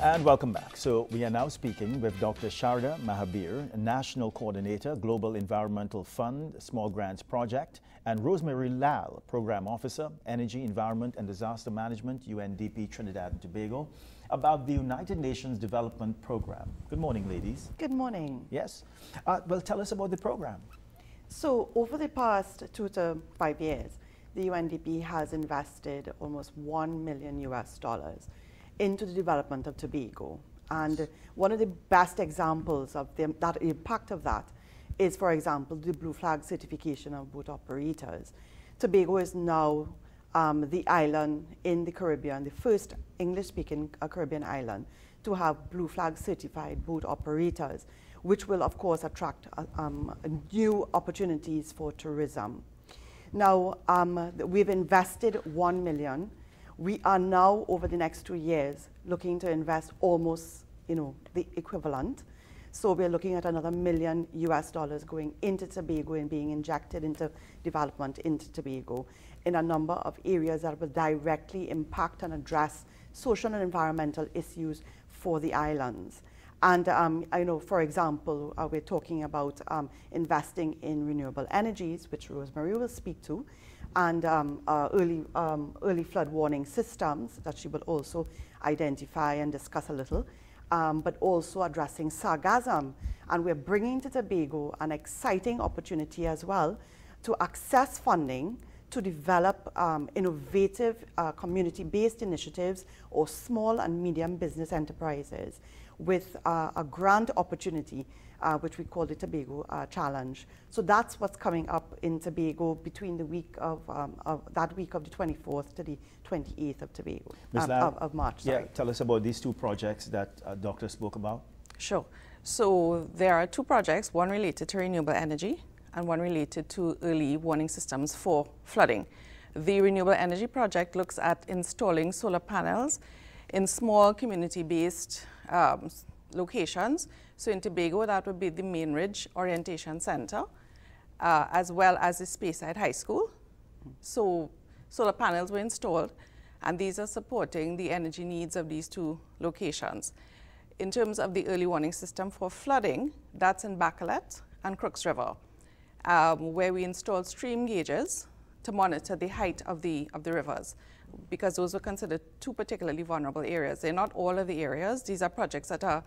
And welcome back. So we are now speaking with Dr. Sharda Mahabir, National Coordinator, Global Environmental Fund, Small Grants Project, and Rosemary Lal, Program Officer, Energy, Environment and Disaster Management, UNDP Trinidad and Tobago, about the United Nations Development Program. Good morning, ladies. Good morning. Yes. Well, tell us about the program. So over the past 2 to 5 years, the UNDP has invested almost $1 million into the development of Tobago. And one of the best examples of that impact of that is, for example, the Blue Flag certification of boat operators. Tobago is now the island in the Caribbean, the first English-speaking Caribbean island to have Blue Flag certified boat operators, which will, of course, attract new opportunities for tourism. Now, we've invested $1 million. We are now, over the next 2 years, looking to invest almost, the equivalent. So we're looking at another $1 million going into Tobago and being injected into development into Tobago in a number of areas that will directly impact and address social and environmental issues for the islands. And I know, for example, we're talking about investing in renewable energies, which Rosemary will speak to, and early flood warning systems that she will also identify and discuss a little, but also addressing sargassum. And we're bringing to Tobago an exciting opportunity as well to access funding to develop innovative community-based initiatives or small and medium business enterprises with a grant opportunity, which we call the Tobago Challenge. So that's what's coming up in Tobago between the week of that week of the 24th to the 28th of Tobago, of March. Yeah, tell us about these two projects that Doctor spoke about. Sure. So there are two projects, one related to renewable energy and one related to early warning systems for flooding. The renewable energy project looks at installing solar panels in small community-based locations. So in Tobago, that would be the Main Ridge Orientation Center, as well as the Speyside High School. So solar panels were installed, and these are supporting the energy needs of these two locations. In terms of the early warning system for flooding, that's in Bacalet and Crooks River, where we installed stream gauges to monitor the height of the rivers, because those were considered two particularly vulnerable areas. They're not all of the areas. These are projects that are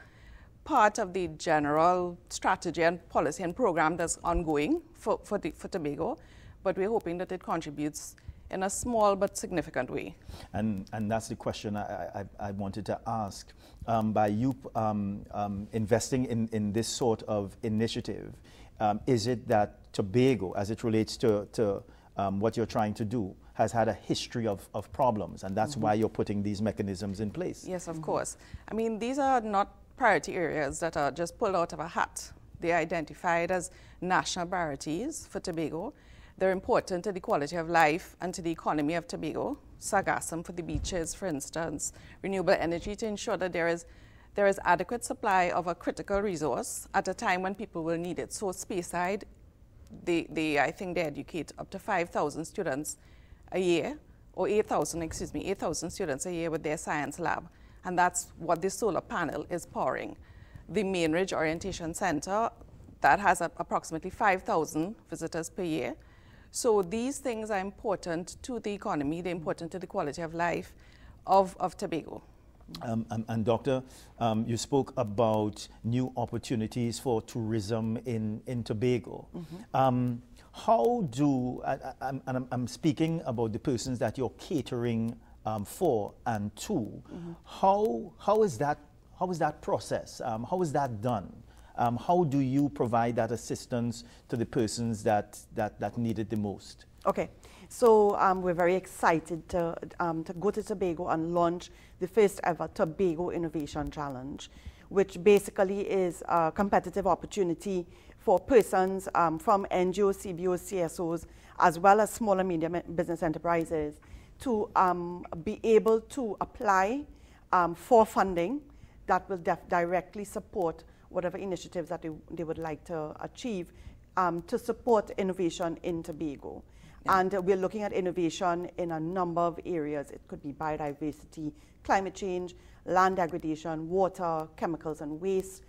part of the general strategy and policy and program that's ongoing for Tobago, but we're hoping that it contributes in a small but significant way. And that's the question I wanted to ask. By you investing in this sort of initiative, is it that Tobago, as it relates to what you're trying to do, has had a history of problems, and that's why you're putting these mechanisms in place? Yes, of course. I mean, these are not priority areas that are just pulled out of a hat. They're identified as national priorities for Tobago. They're important to the quality of life and to the economy of Tobago. Sargassum for the beaches, for instance. Renewable energy to ensure that there is adequate supply of a critical resource at a time when people will need it. So Speyside, I think they educate up to 5,000 students a year, or 8,000 students a year with their science lab. And that's what the solar panel is powering. The Main Ridge Orientation Center, that has approximately 5,000 visitors per year. So these things are important to the economy, they're important to the quality of life of Tobago. And Doctor, you spoke about new opportunities for tourism in Tobago. How do, I'm speaking about the persons that you're catering for and to, how is that process? How is that done? How do you provide that assistance to the persons that need it the most? Okay, so we're very excited to go to Tobago and launch the first ever Tobago Innovation Challenge, which basically is a competitive opportunity for persons from NGOs, CBOs, CSOs, as well as small and medium business enterprises to be able to apply for funding that will directly support whatever initiatives that they would like to achieve to support innovation in Tobago. And we're looking at innovation in a number of areas. It could be biodiversity, climate change, land degradation, water, chemicals and waste,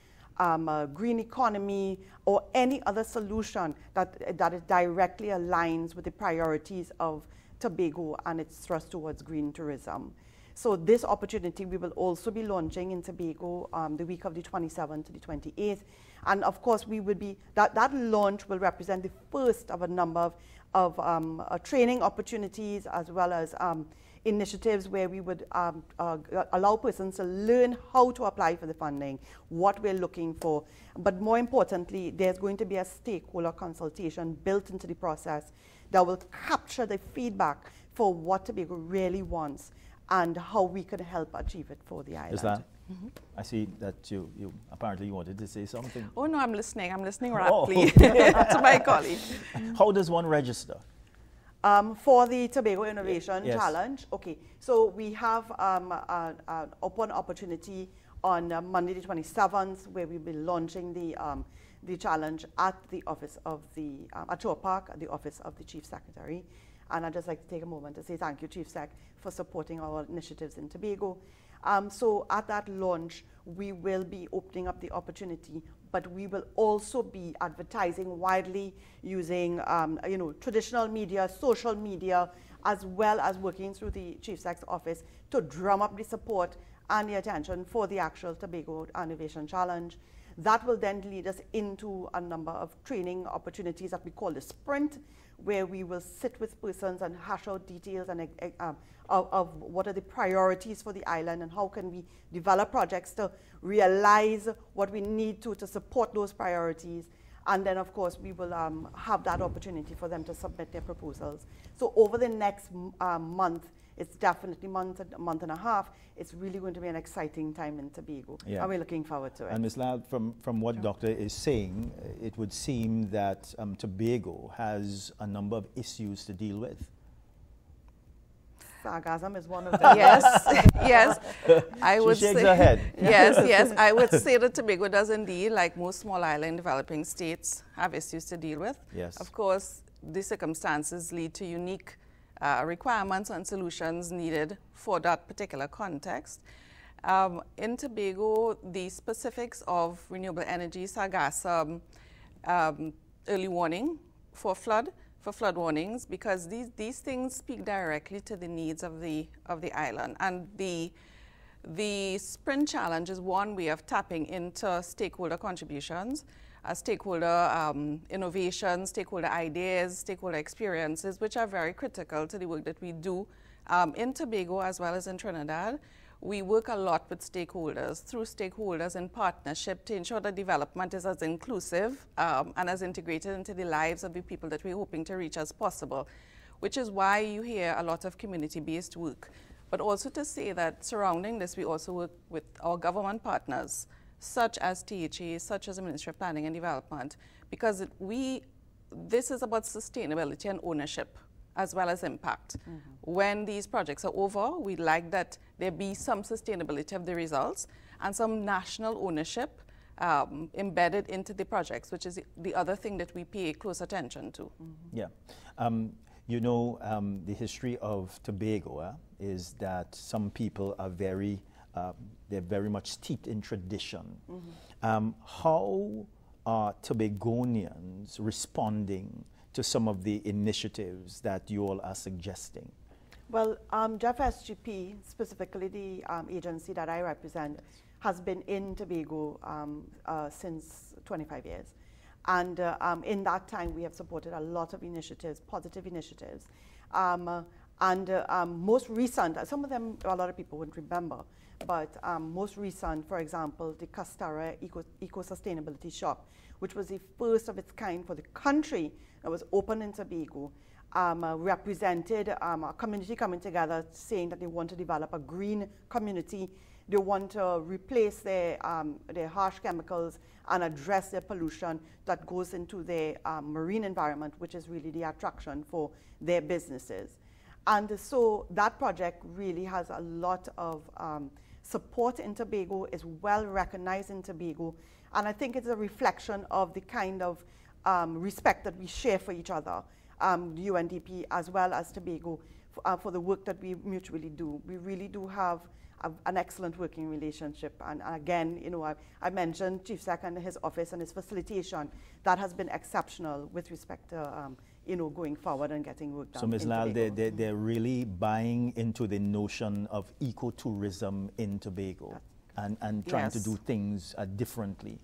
green economy, or any other solution that it directly aligns with the priorities of Tobago and its thrust towards green tourism. So this opportunity we will also be launching in Tobago the week of the 27th to the 28th. And of course, we would be, that launch will represent the first of a number of training opportunities, as well as initiatives where we would allow persons to learn how to apply for the funding, what we're looking for. But more importantly, there's going to be a stakeholder consultation built into the process that will capture the feedback for what Tobago really wants and how we can help achieve it for the island. Is that? I see that you apparently wanted to say something. Oh no, I'm listening rapidly to my colleague. How does one register? For the Tobago Innovation Challenge, okay. So we have an open opportunity on Monday the 27th, where we'll be launching the challenge at the office of the at Shore Park, at the office of the Chief Secretary. And I'd just like to take a moment to say thank you, Chief Sec, for supporting our initiatives in Tobago. So at that launch, we will be opening up the opportunity, but we will also be advertising widely using traditional media, social media, as well as working through the Chief Sec's office to drum up the support and the attention for the actual Tobago Innovation Challenge. That will then lead us into a number of training opportunities that we call the Sprint, where we will sit with persons and hash out details and of what are the priorities for the island and how can we develop projects to realize what we need to support those priorities. And then, of course, we will have that opportunity for them to submit their proposals. So over the next month, it's definitely a month and a half, it's really going to be an exciting time in Tobago. And we're looking forward to it. And Ms. Ladd, from what Doctor is saying, it would seem that Tobago has a number of issues to deal with. Sargassum is one of them. Yes. I would she shakes say, her head. Yes. I would say that Tobago does indeed, like most small island developing states, have issues to deal with. Yes. Of course, the circumstances lead to unique requirements and solutions needed for that particular context. In Tobago, the specifics of renewable energy, sargassum, early warning for flood warnings, because these things speak directly to the needs of the island. And the Sprint Challenge is one way of tapping into stakeholder contributions, stakeholder innovations, stakeholder ideas, stakeholder experiences, which are very critical to the work that we do in Tobago as well as in Trinidad. We work a lot with stakeholders, through stakeholders in partnership, to ensure that development is as inclusive and as integrated into the lives of the people that we're hoping to reach as possible, which is why you hear a lot of community-based work. But also to say that surrounding this, we also work with our government partners, such as THA, such as the Ministry of Planning and Development, because this is about sustainability and ownership, as well as impact. When these projects are over, we'd like that there be some sustainability of the results and some national ownership embedded into the projects, which is the other thing that we pay close attention to. Yeah. The history of Tobago is that some people are they're very much steeped in tradition. How are Tobagonians responding to some of the initiatives that you all are suggesting? Well, Jeff SGP, specifically the agency that I represent, has been in Tobago since 25 years. And in that time, we have supported a lot of initiatives, positive initiatives. Most recent, some of them a lot of people wouldn't remember, but most recent, for example, the Castara Eco-Sustainability Shop, which was the first of its kind for the country that was open in Tobago, represented a community coming together saying that they want to develop a green community. They want to replace their harsh chemicals and address their pollution that goes into their marine environment, which is really the attraction for their businesses. And so that project really has a lot of support in Tobago, is well recognized in Tobago, and I think it's a reflection of the kind of respect that we share for each other the UNDP as well as Tobago for the work that we mutually do. We really do have an excellent working relationship. And again, you know, I mentioned Chief Sec and his office and his facilitation. That has been exceptional with respect to, you know, going forward and getting work done. So, Ms. Lal, they're really buying into the notion of ecotourism in Tobago and trying to do things differently.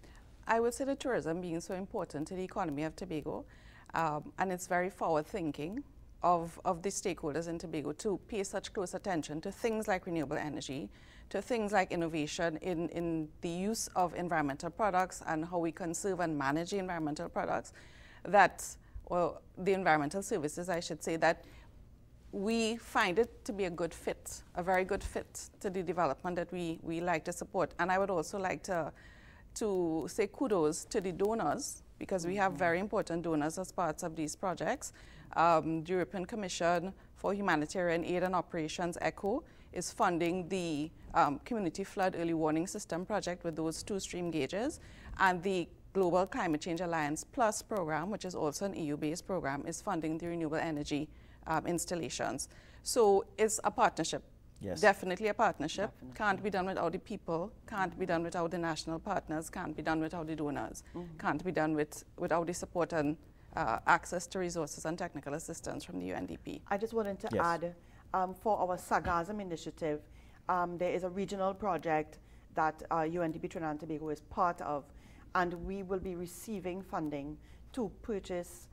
I would say the tourism being so important to the economy of Tobago, and it's very forward-thinking of the stakeholders in Tobago to pay such close attention to things like renewable energy, to things like innovation in the use of environmental products and how we conserve and manage the environmental products, or the environmental services, I should say, that we find it to be a good fit, a very good fit to the development that we like to support. And I would also like to say kudos to the donors, because we have very important donors as parts of these projects. The European Commission for Humanitarian Aid and Operations, ECHO, is funding the Community Flood Early Warning System project with those 2 stream gauges, and the Global Climate Change Alliance Plus program, which is also an EU-based program, is funding the renewable energy installations. So it's a partnership. Yes. Definitely a partnership. Definitely. Can't be done without the people, can't be done without the national partners, can't be done without the donors, can't be done without the support and access to resources and technical assistance from the UNDP. I just wanted to add, for our Sargassum initiative, there is a regional project that UNDP Trinidad and Tobago is part of, and we will be receiving funding to purchase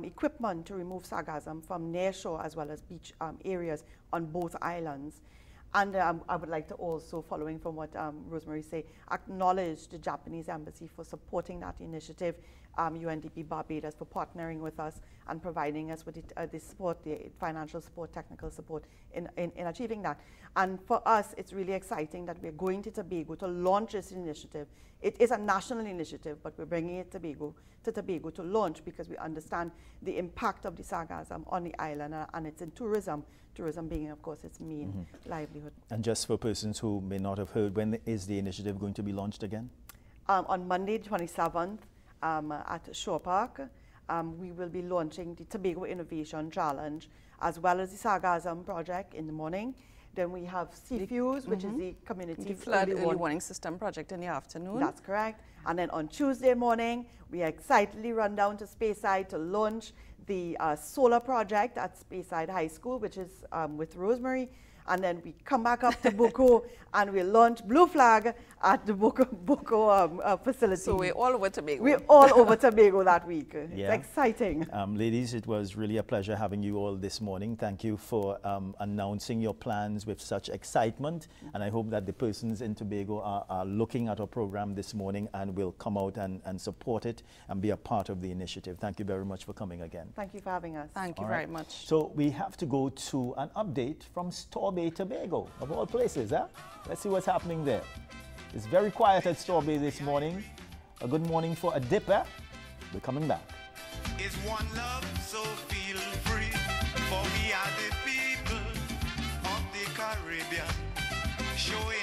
equipment to remove sargassum from nearshore as well as beach areas on both islands. And I would like to also, following from what Rosemary said, acknowledge the Japanese Embassy for supporting that initiative, UNDP Barbados for partnering with us and providing us with the support, the financial support, technical support in achieving that. And for us, it's really exciting that we're going to Tobago to launch this initiative. It is a national initiative, but we're bringing it to Tobago to launch because we understand the impact of the sargassum on the island, and it's in tourism. Tourism being, of course, its main livelihood. And just for persons who may not have heard, when is the initiative going to be launched again? On Monday, 27th, at Shore Park, we will be launching the Tobago Innovation Challenge, as well as the Sargassum project in the morning. Then we have CFUSE, which is the Community Flood Early Warning System project in the afternoon. That's correct. And then on Tuesday morning, we excitedly run down to Speyside to launch the solar project at Speyside High School, which is with Rosemary. And then we come back up to Boko and we launch Blue Flag at the Boko facility. So we're all over Tobago. We're all over Tobago that week. Yeah. It's exciting. Ladies, it was really a pleasure having you all this morning. Thank you for announcing your plans with such excitement. And I hope that the persons in Tobago are looking at our program this morning and will come out and support it and be a part of the initiative. Thank you very much for coming again. Thank you for having us. Thank you very much. So we have to go to an update from Torbay, Tobago, of all places. Huh? Let's see what's happening there. It's very quiet at Torbay this morning. A good morning for a dipper. We're coming back. It's one love, so feel free, for we are the people of the Caribbean, showing